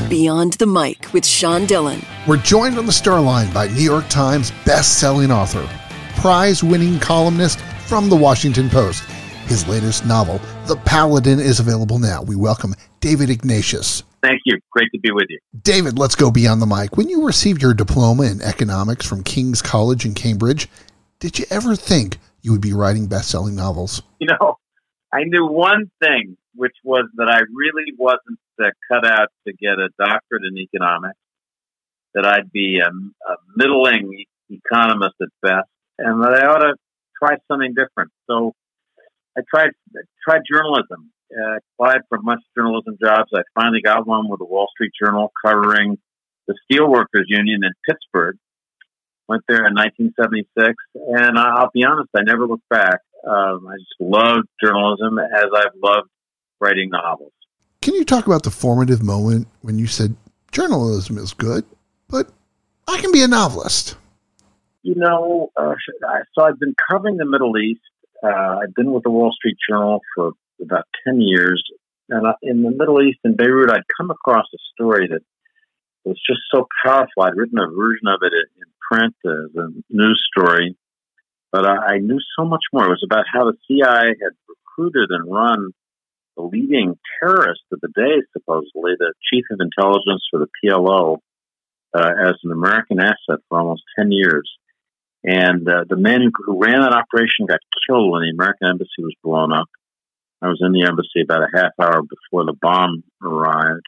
Beyond the Mic with Sean Dillon. We're joined on the star line by New York Times best-selling author, prize-winning columnist from the Washington Post. His latest novel, The Paladin, is available now. We welcome David Ignatius. Thank you. Great to be with you. David, let's go beyond the mic. When you received your diploma in economics from King's College in Cambridge, did you ever think you would be writing best-selling novels? You know, I knew one thing, which was that I really wasn't cut out to get a doctorate in economics, that I'd be a middling economist at best, and that I ought to try something different. So I tried journalism. Applied for much journalism jobs. I finally got one with the Wall Street Journal covering the Steelworkers Union in Pittsburgh. Went there in 1976, and I'll be honest, I never looked back. I just loved journalism as I've loved writing novels. Can you talk about the formative moment when you said, journalism is good, but I can be a novelist? You know, so I've been covering the Middle East. I've been with the Wall Street Journal for about 10 years. And in the Middle East, in Beirut, I'd come across a story that was just so powerful. I'd written a version of it in print as a news story, but I knew so much more. It was about how the CIA had recruited and run the leading terrorist of the day, supposedly, the chief of intelligence for the PLO, as an American asset for almost 10 years. And the man who ran that operation got killed when the American embassy was blown up. I was in the embassy about a half hour before the bomb arrived.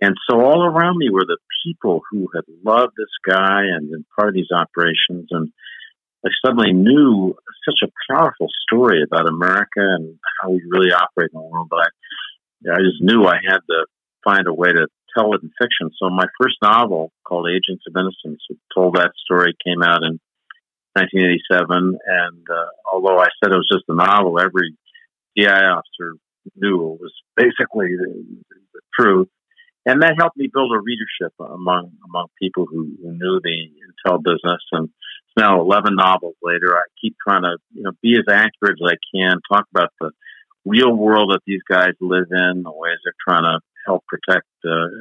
And so all around me were the people who had loved this guy and been part of these operations. And I suddenly knew such a powerful story about America and how we really operate in the world. But I just knew I had to find a way to tell it in fiction. So my first novel, called Agents of Innocence, told that story, came out in 1987. And although I said it was just a novel, every CIA officer knew it was basically the truth. And that helped me build a readership among people who knew the intel business. And now 11 novels later, I keep trying to be as accurate as I can, talk about the real world that these guys live in, the ways they're trying to help protect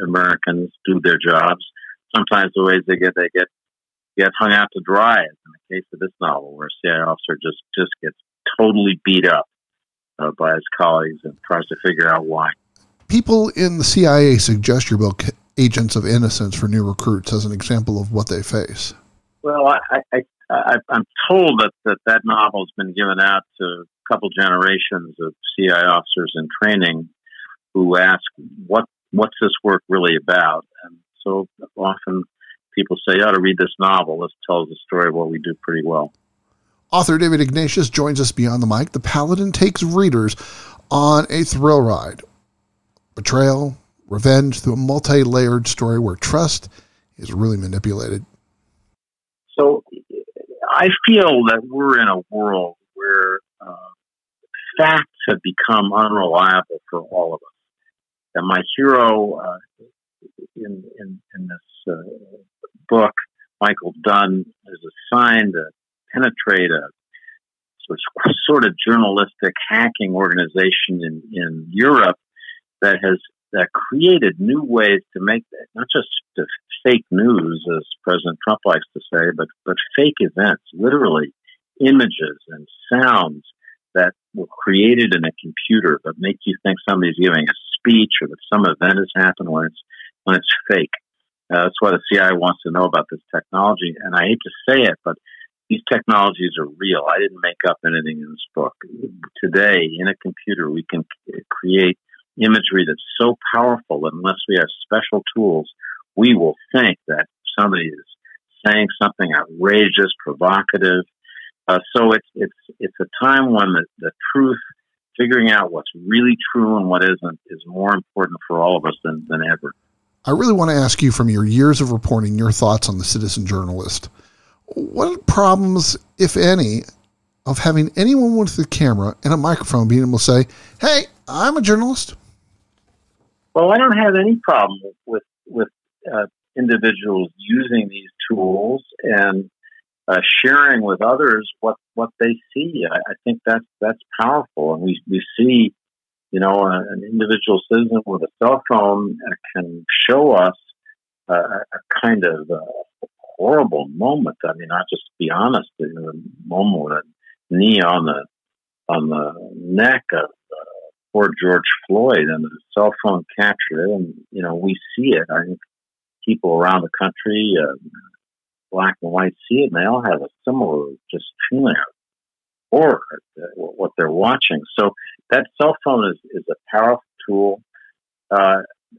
Americans, do their jobs. Sometimes the ways they get hung out to dry, as in the case of this novel, where a CIA officer just gets totally beat up by his colleagues and tries to figure out why. People in the CIA suggest your book, Agents of Innocence, for new recruits as an example of what they face. Well, I'm told that novel has been given out to a couple generations of CIA officers in training who ask, what's this work really about? And so often people say, you ought to read this novel. This tells the story of what we do pretty well. Author David Ignatius joins us beyond the mic. The Paladin takes readers on a thrill ride. Betrayal, revenge, through a multi-layered story where trust is really manipulated. So I feel that we're in a world where facts have become unreliable for all of us. And my hero in this book, Michael Dunn, is assigned to penetrate a sort of journalistic hacking organization in Europe that created new ways to make not just the fake news, as President Trump likes to say, but fake events, literally images and sounds that were created in a computer that make you think somebody's giving a speech or that some event has happened when it's fake. That's what the CIA wants to know about this technology. And I hate to say it, but these technologies are real. I didn't make up anything in this book. Today, in a computer, we can create imagery that's so powerful that unless we have special tools, we will think that somebody is saying something outrageous, provocative. So it's a time when the truth, figuring out what's really true and what isn't, is more important for all of us than ever. I really want to ask you, from your years of reporting, your thoughts on the citizen journalist. What are the problems, if any, of having anyone with a camera and a microphone being able to say, hey, I'm a journalist? Well, I don't have any problem with individuals using these tools and sharing with others what they see. I think that's powerful, and we see An individual citizen with a cell phone can show us a kind of horrible moment. I mean, I'll just be honest, a moment with a knee on the neck of poor George Floyd, and the cell phone captured it, and we see it. I think people around the country, black and white, see it, and they all have a similar just feeling of horror at what they're watching. So that cell phone is a powerful tool.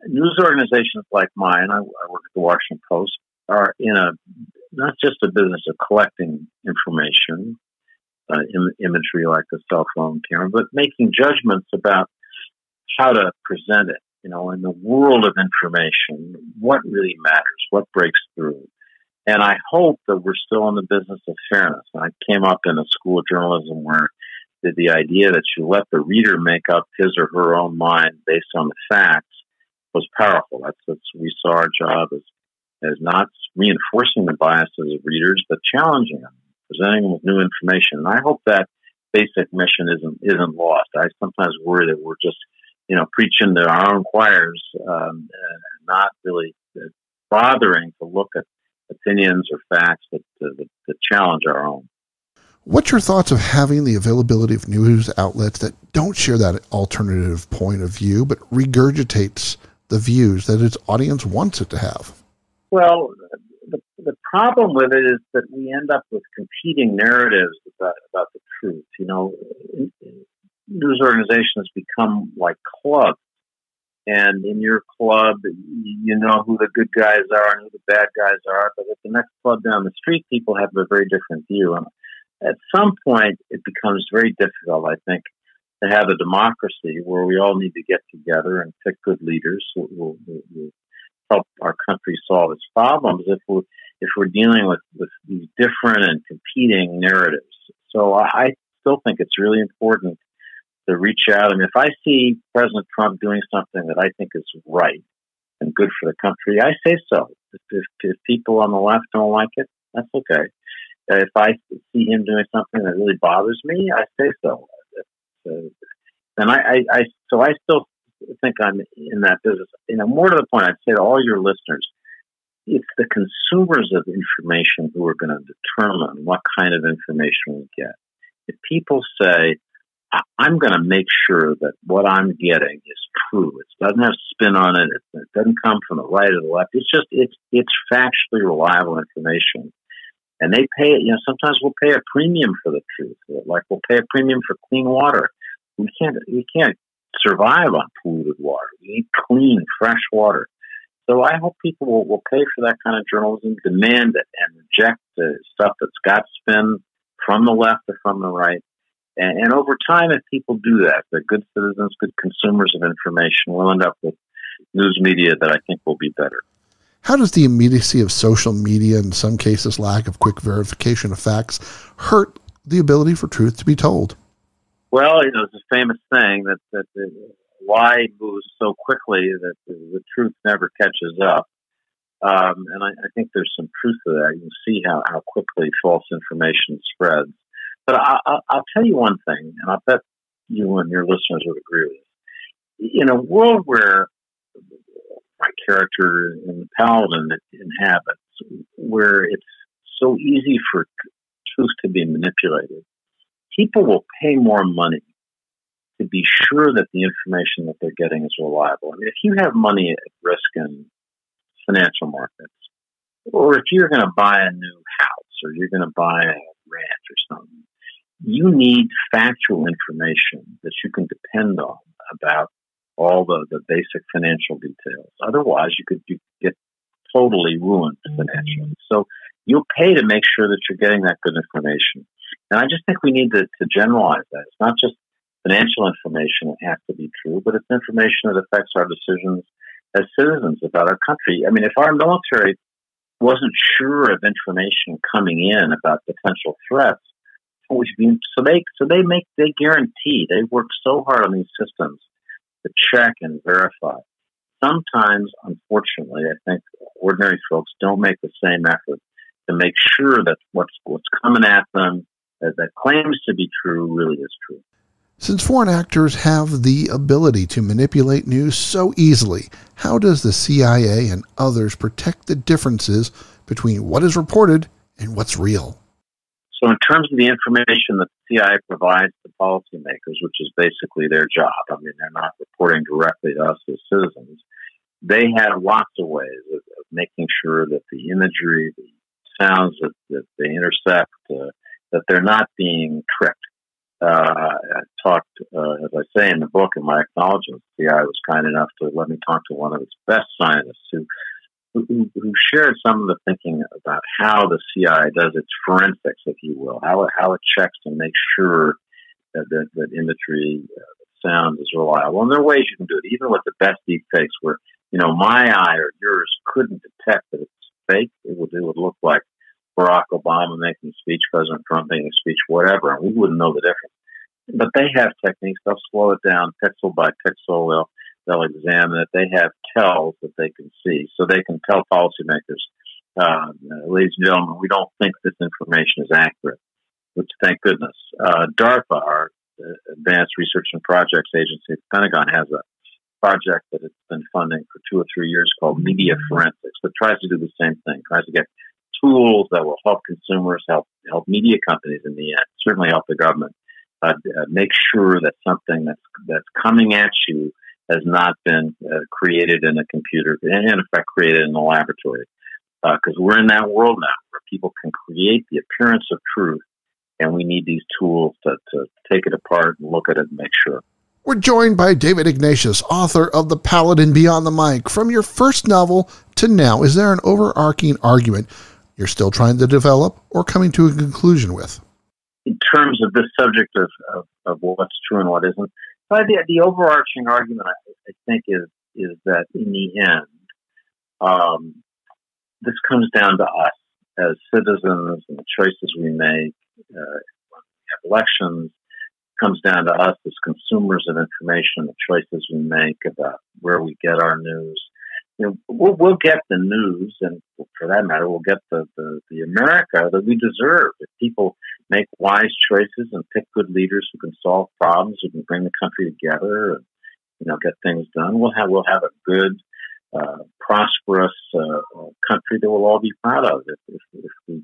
News organizations like mine, I work at the Washington Post, are in not just a business of collecting information, imagery like the cell phone camera, but making judgments about how to present it. In the world of information, what really matters, what breaks through. And I hope that we're still in the business of fairness. I came up in a school of journalism where the idea that you let the reader make up his or her own mind based on the facts was powerful. That's we saw our job as not reinforcing the biases of readers, but challenging them, presenting them with new information. And I hope that basic mission isn't lost. I sometimes worry that we're just preaching to our own choirs, and not really bothering to look at opinions or facts that challenge our own. What's your thoughts of having the availability of news outlets that don't share that alternative point of view, but regurgitates the views that its audience wants it to have? Well, the problem with it is that we end up with competing narratives about the truth. News organizations become like clubs. And in your club, you know who the good guys are and who the bad guys are. But at the next club down the street, people have a very different view. And at some point, it becomes very difficult, I think, to have a democracy where we all need to get together and pick good leaders who will help our country solve its problems if we're dealing with these different and competing narratives. So I still think it's really important to reach out. I mean, if I see President Trump doing something that I think is right and good for the country, I say so. If people on the left don't like it, that's okay. If I see him doing something that really bothers me, I say so. And I still think I'm in that business. More to the point, I'd say to all your listeners, it's the consumers of information who are going to determine what kind of information we get. If people say, I'm going to make sure that what I'm getting is true. It doesn't have spin on it. It doesn't come from the right or the left. It's factually reliable information. And they pay, sometimes we'll pay a premium for the truth. Like we'll pay a premium for clean water. We can't survive on polluted water. We need clean, fresh water. So I hope people will pay for that kind of journalism, demand it, and reject the stuff that's got spin from the left or from the right. And over time, if people do that, they're good citizens, good consumers of information, we'll end up with news media that I think will be better. How does the immediacy of social media, in some cases lack of quick verification of facts, hurt the ability for truth to be told? Well, it's a famous saying that the lie moves so quickly that the truth never catches up. And I think there's some truth to that. You can see how quickly false information spreads. But I'll tell you one thing, and I bet you and your listeners would agree with this. In a world where my character in the Paladin inhabits, where it's so easy for truth to be manipulated, people will pay more money to be sure that the information that they're getting is reliable. I mean, if you have money at risk in financial markets, or if you're going to buy a new house, or you're going to buy a ranch or something, you need factual information that you can depend on about all the basic financial details. Otherwise, you could get totally ruined financially. So you'll pay to make sure that you're getting that good information. And I just think we need to generalize that. It's not just financial information that has to be true, but it's information that affects our decisions as citizens about our country. I mean, if our military wasn't sure of information coming in about potential threats, they guarantee, they work so hard on these systems to check and verify. Sometimes, unfortunately, I think ordinary folks don't make the same effort to make sure that what's coming at them that claims to be true really is true. Since foreign actors have the ability to manipulate news so easily, how does the CIA and others protect the differences between what is reported and what's real? So in terms of the information that the CIA provides to policymakers, which is basically their job, I mean, they're not reporting directly to us as citizens, they have lots of ways of making sure that the imagery, the sounds that they intercept, that they're not being tricked. I talked, as I say in the book, in my acknowledgments, the CIA was kind enough to let me talk to one of its best scientists who shared some of the thinking about how the CIA does its forensics, if you will, how it checks to make sure that imagery, sound is reliable. And there are ways you can do it, even with the best deep fakes, where my eye or yours couldn't detect that it's fake. It would look like Barack Obama making a speech, President Trump making a speech, whatever, and we wouldn't know the difference. But they have techniques. They'll slow it down pixel by pixel. They'll examine it. They have tells that they can see, so they can tell policymakers, ladies and gentlemen, we don't think this information is accurate, which thank goodness. DARPA, our Advanced Research and Projects Agency, the Pentagon, has a project that it's been funding for 2 or 3 years called Media Forensics, that tries to do the same thing, tries to get tools that will help consumers, help media companies in the end, certainly help the government, make sure that something that's coming at you has not been created in a computer, in effect created in a laboratory. Because we're in that world now where people can create the appearance of truth, and we need these tools to take it apart and look at it and make sure. We're joined by David Ignatius, author of The Paladin Beyond the Mic. From your first novel to now, is there an overarching argument you're still trying to develop or coming to a conclusion with? In terms of this subject of what's true and what isn't, the overarching argument, I think, is that in the end, this comes down to us as citizens and the choices we make when we have elections. It comes down to us as consumers of information, the choices we make about where we get our news. We'll get the news, and for that matter, we'll get the America that we deserve. If people make wise choices and pick good leaders who can solve problems, who can bring the country together, and get things done, we'll have a good, prosperous country that we'll all be proud of. If we,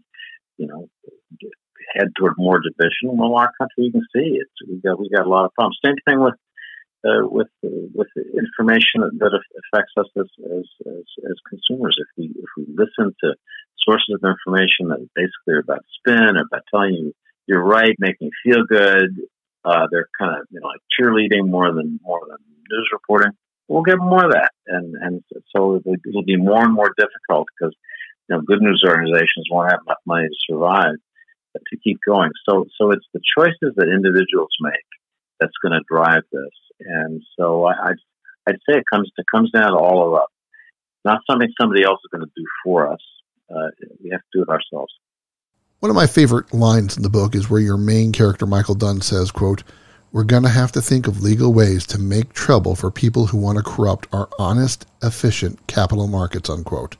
head toward more division, well, our country, you can see it. We got a lot of problems. Same thing with information that affects us as consumers. If we listen to sources of information that basically are about spin or about telling you you're right, making you feel good, they're kind of like cheerleading more than news reporting. We'll get more of that, and so it'll be more and more difficult because good news organizations won't have enough money to survive to keep going. So it's the choices that individuals make that's going to drive this. And so I'd say it comes down to all of us. Not something somebody else is going to do for us. We have to do it ourselves. One of my favorite lines in the book is where your main character, Michael Dunn, says, quote, "We're going to have to think of legal ways to make trouble for people who want to corrupt our honest, efficient capital markets," unquote.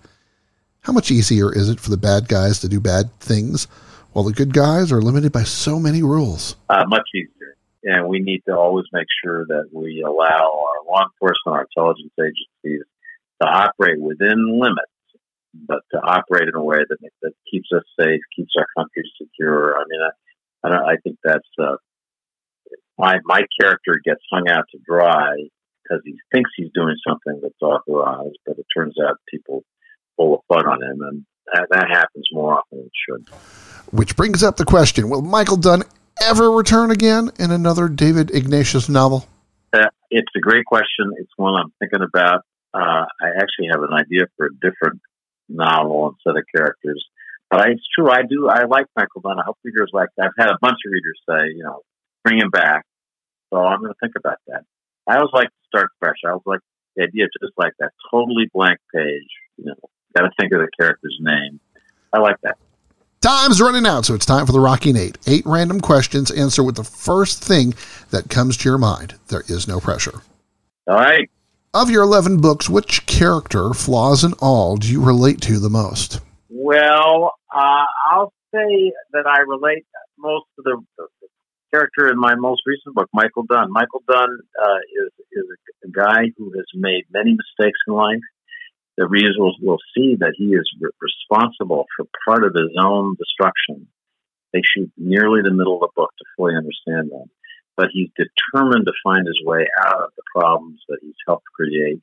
How much easier is it for the bad guys to do bad things while the good guys are limited by so many rules? Much easier. And we need to always make sure that we allow our law enforcement, our intelligence agencies to operate within limits, but to operate in a way that keeps us safe, keeps our country secure. I mean, I think that's my character gets hung out to dry because he thinks he's doing something that's authorized, but it turns out people pull a plug on him, and that happens more often than it should. Which brings up the question, will Michael Dunn ever return again in another David Ignatius novel? It's a great question. It's one I'm thinking about. I actually have an idea for a different novel and set of characters. But it's true, I like Michael Dunn. I hope readers like that. I've had a bunch of readers say, bring him back. So I'm going to think about that. I always like to start fresh. I always like the idea of just like that totally blank page. Got to think of the character's name. I like that. Time's running out, so it's time for the Rocking 8. 8 random questions. Answer with the first thing that comes to your mind. There is no pressure. All right. Of your 11 books, which character, flaws and all, do you relate to the most? Well, I'll say that I relate most to the character in my most recent book, Michael Dunn. Michael Dunn is a guy who has made many mistakes in life. The readers will see that he is responsible for part of his own destruction. Takes you nearly the middle of the book to fully understand that. But he's determined to find his way out of the problems that he's helped create,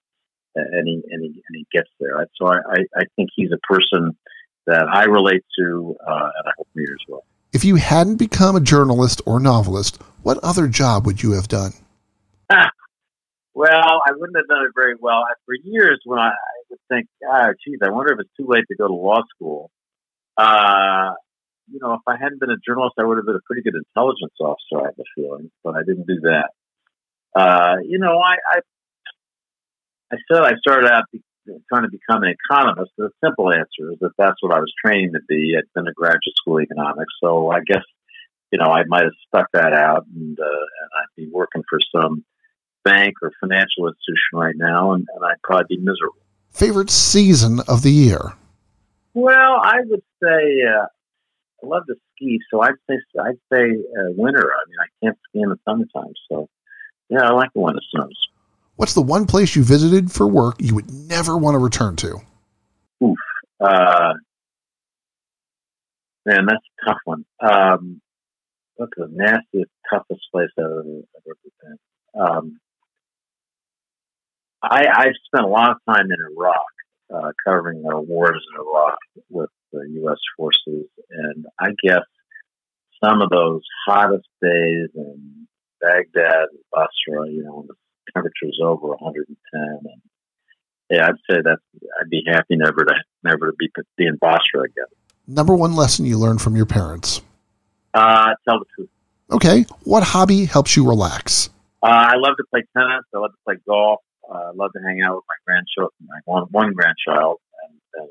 and he gets there. So I think he's a person that I relate to, and I hope readers will. If you hadn't become a journalist or novelist, what other job would you have done? Well, I wouldn't have done it very well. For years, when I would think, geez, I wonder if it's too late to go to law school. If I hadn't been a journalist, I would have been a pretty good intelligence officer, I have a feeling, but I didn't do that. I said I started out trying to become an economist. The simple answer is that that's what I was training to be. I'd been to graduate school economics, so I guess, I might have stuck that out, and I'd be working for some bank or financial institution right now, and I'd probably be miserable. Favorite season of the year? Well, I would say I love to ski, so I'd say winter. I mean, I can't ski in the summertime, so yeah, I like the when it snows. What's the one place you visited for work you would never want to return to? Oof, man, that's a tough one. What's the nastiest, toughest place I've ever been? I've spent a lot of time in Iraq, covering the wars in Iraq with the U.S. forces, and I guess some of those hottest days in Baghdad and Basra, when the temperature's over 110, and yeah, I'd say that I'd be happy never to be in Basra again. Number one lesson you learned from your parents? Tell the truth. Okay, what hobby helps you relax? I love to play tennis. I love to play golf. I love to hang out with my grandchildren, one grandchild, and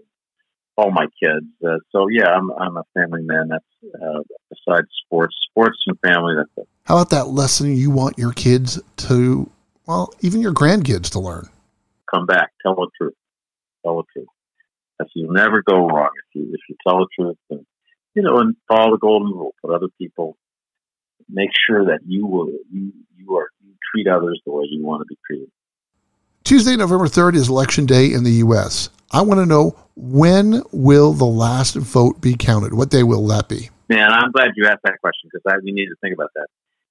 all my kids. So yeah, I'm a family man. That's besides sports and family. That's it. How about that lesson you want your kids to, well, even your grandkids to learn? Come back, tell the truth. Tell the truth. Because you'll never go wrong if you tell the truth, and and follow the golden rule. Put other people. Make sure that you treat others the way you want to be treated. Tuesday, November 3rd is Election Day in the U.S. I want to know, when will the last vote be counted? What day will that be? Man, I'm glad you asked that question, because we need to think about that.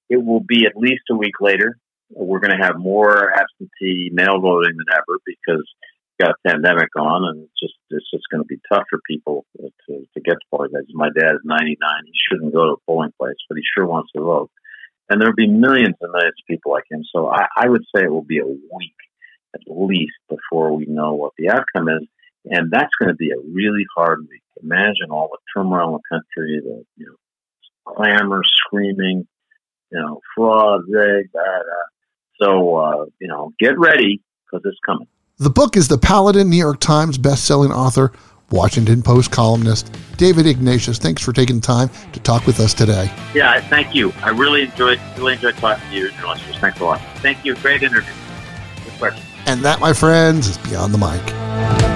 It will be at least a week later. We're going to have more absentee mail voting than ever because we've got a pandemic on, and it's just going to be tough for people to get to polling places. My dad is 99. He shouldn't go to a polling place, but he sure wants to vote. And there'll be millions and millions of people like him. So I would say it will be a week at least before we know what the outcome is. And that's going to be a really hard week. Imagine all the turmoil in the country, the clamor, screaming, fraud, rig, So, get ready, because it's coming. The book is the Paladin, New York Times best-selling author, Washington Post columnist, David Ignatius. Thanks for taking time to talk with us today. Yeah, thank you. I really enjoyed talking to you, journalists. Thanks a lot. Thank you. Great interview. Good question. And that, my friends, is Beyond the Mic.